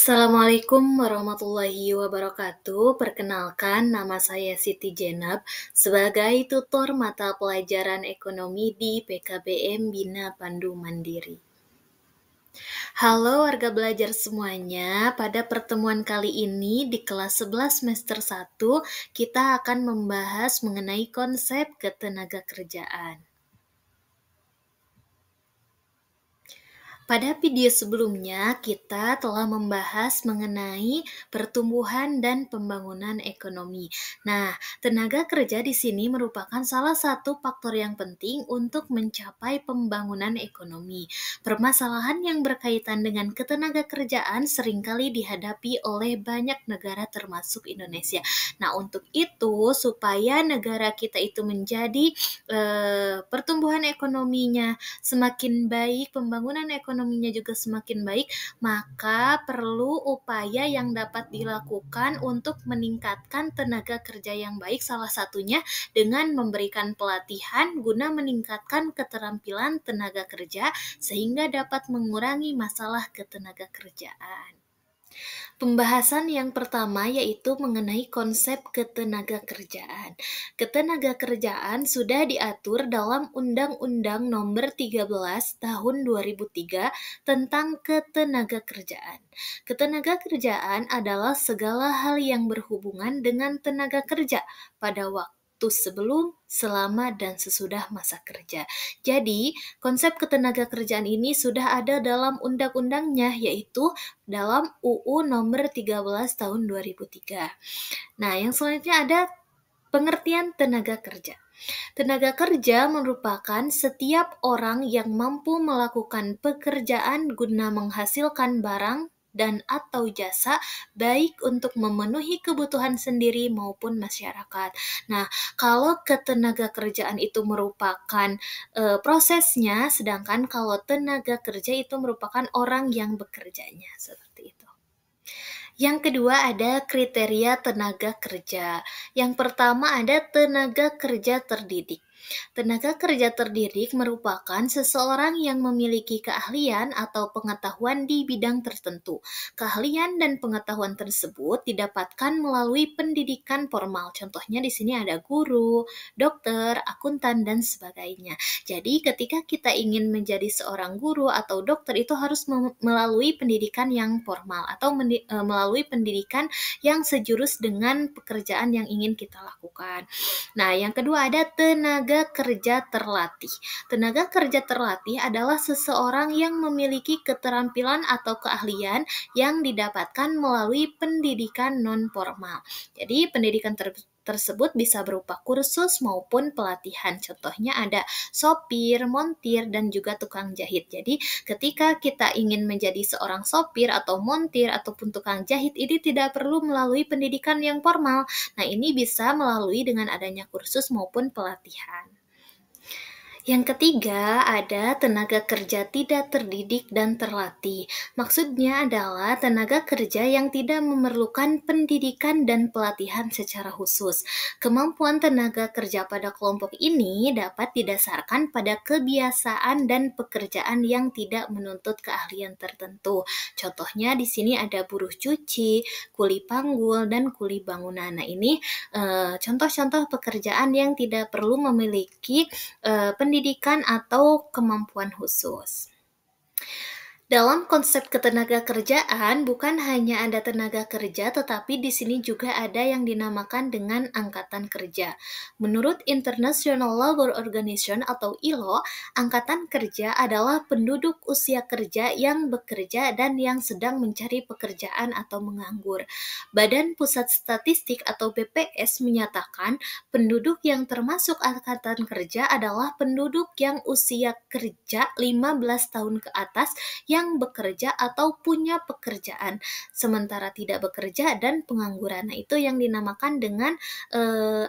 Assalamualaikum warahmatullahi wabarakatuh. Perkenalkan, nama saya Siti Jenab sebagai tutor mata pelajaran ekonomi di PKBM Bina Pandu Mandiri. Halo warga belajar semuanya, pada pertemuan kali ini di kelas 11 semester 1, kita akan membahas mengenai konsep ketenagakerjaan. Pada video sebelumnya, kita telah membahas mengenai pertumbuhan dan pembangunan ekonomi. Nah, tenaga kerja di sini merupakan salah satu faktor yang penting untuk mencapai pembangunan ekonomi. Permasalahan yang berkaitan dengan ketenaga kerjaan seringkali dihadapi oleh banyak negara termasuk Indonesia. Nah, untuk itu, supaya negara kita itu menjadi pertumbuhan ekonominya semakin baik, pembangunan ekonominya juga semakin baik, maka perlu upaya yang dapat dilakukan untuk meningkatkan tenaga kerja yang baik, salah satunya dengan memberikan pelatihan guna meningkatkan keterampilan tenaga kerja sehingga dapat mengurangi masalah ketenaga kerjaan. Pembahasan yang pertama yaitu mengenai konsep ketenagakerjaan. Ketenagakerjaan sudah diatur dalam Undang-Undang Nomor 13 Tahun 2003 tentang ketenagakerjaan. Ketenagakerjaan adalah segala hal yang berhubungan dengan tenaga kerja pada waktu sebelum, selama, dan sesudah masa kerja. Jadi, konsep ketenagakerjaan ini sudah ada dalam undang-undangnya, yaitu dalam UU Nomor 13 Tahun 2003. Nah, yang selanjutnya ada pengertian tenaga kerja. Tenaga kerja merupakan setiap orang yang mampu melakukan pekerjaan guna menghasilkan barang dan atau jasa baik untuk memenuhi kebutuhan sendiri maupun masyarakat. Nah, kalau ketenaga kerjaan itu merupakan prosesnya, sedangkan kalau tenaga kerja itu merupakan orang yang bekerjanya, seperti itu. Yang kedua ada kriteria tenaga kerja. Yang pertama ada tenaga kerja terdidik. Tenaga kerja terdidik merupakan seseorang yang memiliki keahlian atau pengetahuan di bidang tertentu. Keahlian dan pengetahuan tersebut didapatkan melalui pendidikan formal. Contohnya di sini ada guru, dokter, akuntan, dan sebagainya. Jadi ketika kita ingin menjadi seorang guru atau dokter itu harus melalui pendidikan yang formal atau melalui pendidikan yang sejurus dengan pekerjaan yang ingin kita lakukan. Nah, yang kedua ada tenaga kerja terlatih. Tenaga kerja terlatih adalah seseorang yang memiliki keterampilan atau keahlian yang didapatkan melalui pendidikan non-formal. Jadi, pendidikan tersebut bisa berupa kursus maupun pelatihan. Contohnya ada sopir, montir, dan juga tukang jahit. Jadi, ketika kita ingin menjadi seorang sopir atau montir ataupun tukang jahit, ini tidak perlu melalui pendidikan yang formal. Nah, ini bisa melalui dengan adanya kursus maupun pelatihan. Yang ketiga, ada tenaga kerja tidak terdidik dan terlatih. Maksudnya adalah tenaga kerja yang tidak memerlukan pendidikan dan pelatihan secara khusus. Kemampuan tenaga kerja pada kelompok ini dapat didasarkan pada kebiasaan dan pekerjaan yang tidak menuntut keahlian tertentu. Contohnya di sini ada buruh cuci, kuli panggul, dan kuli bangunan. Nah, ini contoh-contoh pekerjaan yang tidak perlu memiliki pendidikan atau kemampuan khusus. Dalam konsep ketenaga kerjaan, bukan hanya ada tenaga kerja, tetapi di sini juga ada yang dinamakan dengan angkatan kerja. Menurut International Labour Organization atau ILO, angkatan kerja adalah penduduk usia kerja yang bekerja dan yang sedang mencari pekerjaan atau menganggur. Badan Pusat Statistik atau BPS menyatakan penduduk yang termasuk angkatan kerja adalah penduduk yang usia kerja 15 tahun ke atas yang bekerja atau punya pekerjaan, sementara tidak bekerja dan pengangguran. Nah, itu yang dinamakan dengan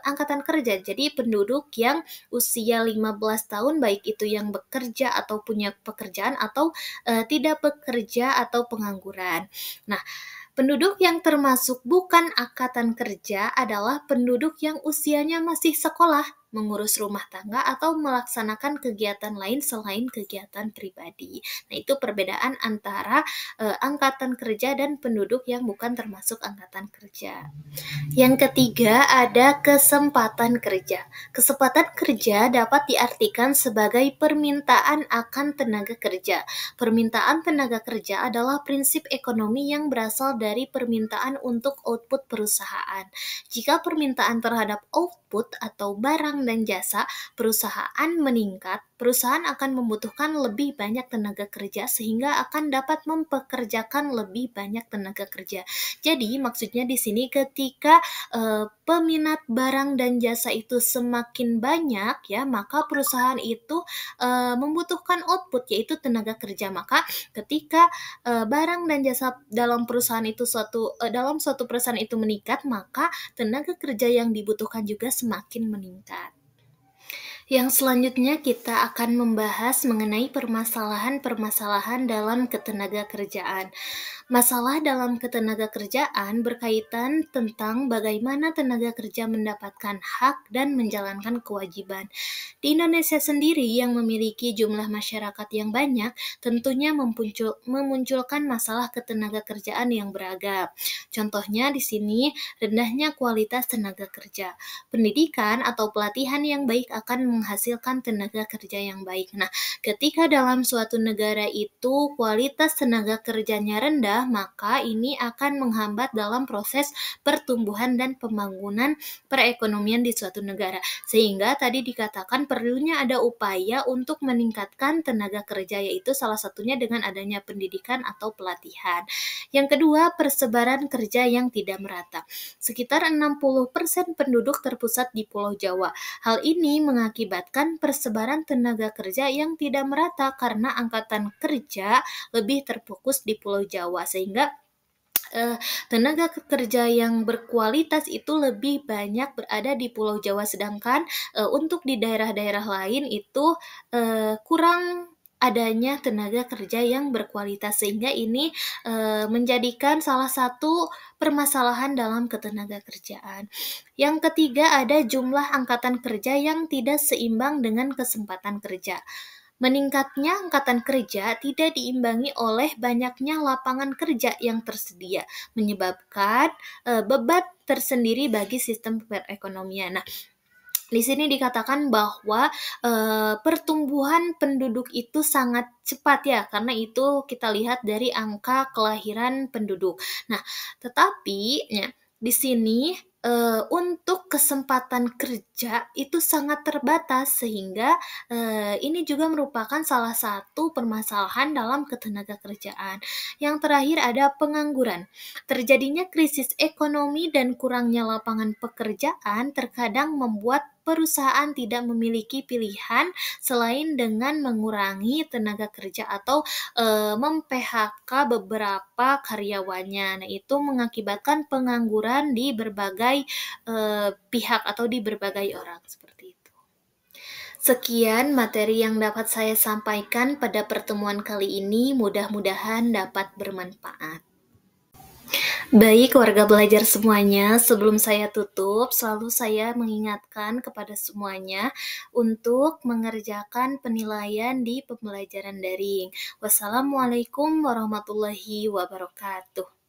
angkatan kerja. Jadi penduduk yang usia 15 tahun baik itu yang bekerja atau punya pekerjaan atau tidak bekerja atau pengangguran. Nah, penduduk yang termasuk bukan angkatan kerja adalah penduduk yang usianya masih sekolah. mengurus rumah tangga, atau melaksanakan kegiatan lain selain kegiatan pribadi. Nah, itu perbedaan antara angkatan kerja dan penduduk yang bukan termasuk angkatan kerja. Yang ketiga ada kesempatan kerja. Kesempatan kerja dapat diartikan sebagai permintaan akan tenaga kerja. Permintaan tenaga kerja adalah prinsip ekonomi yang berasal dari permintaan untuk output perusahaan. Jika permintaan terhadap output atau barang dan jasa perusahaan meningkat, perusahaan akan membutuhkan lebih banyak tenaga kerja sehingga akan dapat mempekerjakan lebih banyak tenaga kerja. Jadi maksudnya di sini ketika peminat barang dan jasa itu semakin banyak ya, maka perusahaan itu membutuhkan output yaitu tenaga kerja. Maka ketika barang dan jasa dalam perusahaan itu dalam suatu perusahaan itu meningkat, maka tenaga kerja yang dibutuhkan juga semakin meningkat. Yang selanjutnya kita akan membahas mengenai permasalahan-permasalahan dalam ketenaga kerjaan. Masalah dalam ketenaga kerjaan berkaitan tentang bagaimana tenaga kerja mendapatkan hak dan menjalankan kewajiban. Di Indonesia sendiri yang memiliki jumlah masyarakat yang banyak, tentunya memunculkan masalah ketenaga kerjaan yang beragam. Contohnya di sini rendahnya kualitas tenaga kerja. Pendidikan atau pelatihan yang baik akan menghasilkan tenaga kerja yang baik. Nah, ketika dalam suatu negara itu kualitas tenaga kerjanya rendah, maka ini akan menghambat dalam proses pertumbuhan dan pembangunan perekonomian di suatu negara. Sehingga tadi dikatakan perlunya ada upaya untuk meningkatkan tenaga kerja, yaitu salah satunya dengan adanya pendidikan atau pelatihan. Yang kedua, persebaran kerja yang tidak merata. Sekitar 60% penduduk terpusat di Pulau Jawa. Hal ini mengakibatkan persebaran tenaga kerja yang tidak merata karena angkatan kerja lebih terfokus di Pulau Jawa, sehingga tenaga kerja yang berkualitas itu lebih banyak berada di Pulau Jawa, sedangkan untuk di daerah-daerah lain itu kurang adanya tenaga kerja yang berkualitas, sehingga ini menjadikan salah satu permasalahan dalam ketenaga kerjaan. Yang ketiga ada jumlah angkatan kerja yang tidak seimbang dengan kesempatan kerja. Meningkatnya angkatan kerja tidak diimbangi oleh banyaknya lapangan kerja yang tersedia, menyebabkan beban tersendiri bagi sistem perekonomian. Nah, di sini dikatakan bahwa pertumbuhan penduduk itu sangat cepat ya, karena itu kita lihat dari angka kelahiran penduduk. Nah, tetapi ya, di sini untuk kesempatan kerja itu sangat terbatas, sehingga ini juga merupakan salah satu permasalahan dalam ketenaga kerjaan. Yang terakhir ada pengangguran. Terjadinya krisis ekonomi dan kurangnya lapangan pekerjaan terkadang membuat perusahaan tidak memiliki pilihan selain dengan mengurangi tenaga kerja atau mem-PHK beberapa karyawannya. Nah, itu mengakibatkan pengangguran di berbagai pihak atau di berbagai orang seperti itu. Sekian materi yang dapat saya sampaikan pada pertemuan kali ini, mudah-mudahan dapat bermanfaat. Baik, warga belajar semuanya, sebelum saya tutup, selalu saya mengingatkan kepada semuanya untuk mengerjakan penilaian di pembelajaran daring. Wassalamualaikum warahmatullahi wabarakatuh.